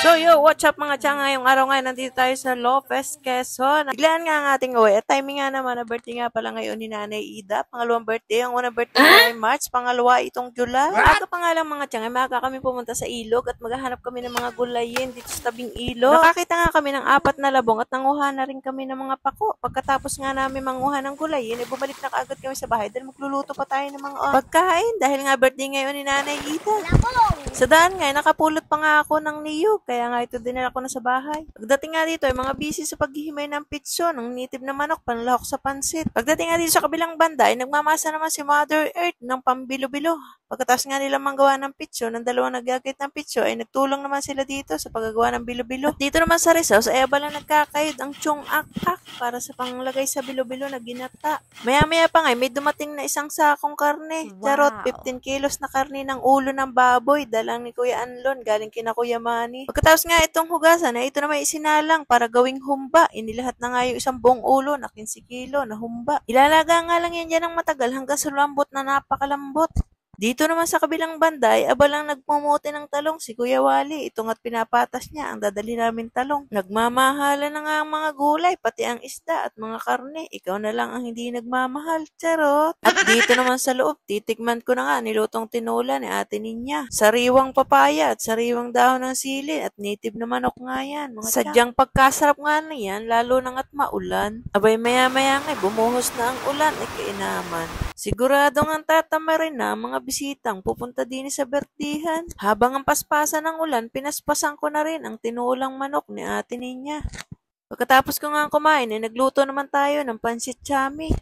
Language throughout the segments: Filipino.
So yo, what's up mga tiyan? Ngayong araw ngayon, nandito tayo sa Lopez, Quezon. Biglaan nga ang ating uwi. At timing nga naman, na birthday nga pala ngayon ni Nanay Ida. Pangalawang birthday. Ang unang birthday ay March, pangalawa itong July. Aga pa nga lang mga tiyan, ay maaga kami pumunta sa ilog at maghahanap kami ng mga gulayin dito sa tabing ilog. Nakakita nga kami ng 4 na labong at nanguha na rin kami ng mga pako. Pagkatapos nga namin manguha ng gulayin, ay bumalik na kaagad kami sa bahay dahil magluluto pa tayo ng mga pagkain dahil nga birthday ngayon ni Nanay Ida. Sa daan nga, nakapulot pa nga ako ng niyog, kaya nga ito dinala ko na sa bahay. Pagdating nga dito, ay mga busy sa paghihimay ng pitso, ng nitib na manok, panlahok sa pansit. Pagdating nga dito sa kabilang banda, ay nagmamasa naman si Mother Earth ng pambilo-bilo. Pagkatapos nga nila manggawa ng pitso, ng dalawang nagagit ng pitso, ay nagtulong naman sila dito sa paggagawa ng bilo-bilo. At dito naman sa Rizal, sa Ebala nagkakayod ang tiyong ak-ak para sa panglagay sa bilo-bilo na ginata. Maya-maya pa nga, may dumating na isang sakong karne. Charot, 15 kilos na karne ng ulo ng baboy, dalang ni Kuya Anlon, galing kina Kuya Manny. Pagkatapos nga itong hugasan, ay ito na may isinalang para gawing humba. Inilahat na nga yung isang buong ulo na 15 kilo na humba. Ilalaga nga lang yan dyan ng matagal hanggang sa lambot na napakalambot. Dito naman sa kabilang banda ay abalang nagmumuti ng talong si Kuya Wally. Ito nga't pinapatas niya ang dadali namin talong. Nagmamahala na nga ang mga gulay, pati ang isda at mga karne. Ikaw na lang ang hindi nagmamahal, charot. At dito naman sa loob, titikman ko na nga nilutong tinola ni Ate Ninya. Sariwang papaya at sariwang dahon ng sili at native na manok nga yan. Sadyang pagkasarap nga na yan, lalo na nga't maulan. Abay maya-maya nga, bumuhos na ang ulan ay kainaman. Siguradong ang tatama rin na mga bisitang pupunta din sa bertihan. Habang ang paspasan ng ulan, pinaspasan ko na rin ang tinulang manok ni Ate Ninya. Pagkatapos ko nga kumain, nagluto naman tayo ng pansit chami.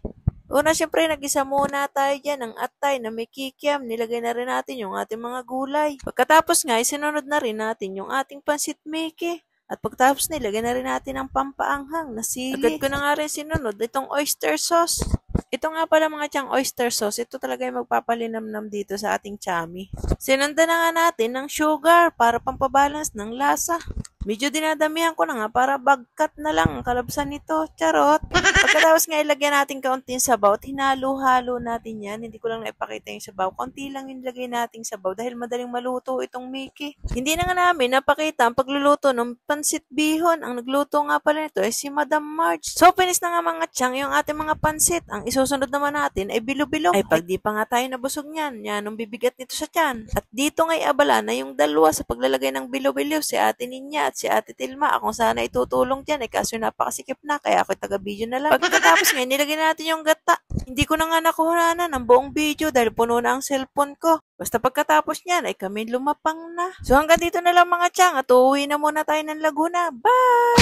Una, syempre, nag-isa muna tayo dyan ng atay na may kikiam. Nilagay na rin natin yung ating mga gulay. Pagkatapos nga, sinunod na rin natin yung ating pansit miki. At pagkatapos nilagay na rin natin ang pampaanghang na sili. Agad ko na nga rin sinunod itong oyster sauce. Ito nga pala mga tiyang oyster sauce, ito talaga yung magpapalinamnam dito sa ating chami. Sinundan na nga natin ng sugar para pampabalance ng lasa. Medyo dinadamihan ko na nga para bagkat na lang ang kalabsan nito, charot. Pagkatapos nga ilagyan natin kaunting sabaw at hinalo-halo natin yan. Hindi ko lang naipakita yung sabaw. Kaunti lang yung lagay nating sabaw dahil madaling maluto itong Mickey. Hindi na nga namin napakita ang pagluluto ng pansit bihon. Ang nagluto nga pala nito ay si Madam Marge. So, finish na nga mga tiyang yung ating mga pansit. Ang isusunod naman natin ay bilo-bilo. Ay pag di pa nga tayo nabusog niyan, yan ang bibigat nito sa tiyan. At dito nga'y abala na yung dalawa sa paglalagay ng bilo-bilo, si Ate Ninya at si Ate Tilma. Akong sana itutulong dyan kaso napakasikip na kaya ako taga-video na lang. Pagkatapos ngayon, nilagay natin yung gata. Hindi ko na nga nakuha na ng buong video dahil puno na ang cellphone ko. Basta pagkatapos niyan ay kami lumapang na. So hanggang dito na lang mga tiyang at uuwi na muna tayo ng Laguna. Bye!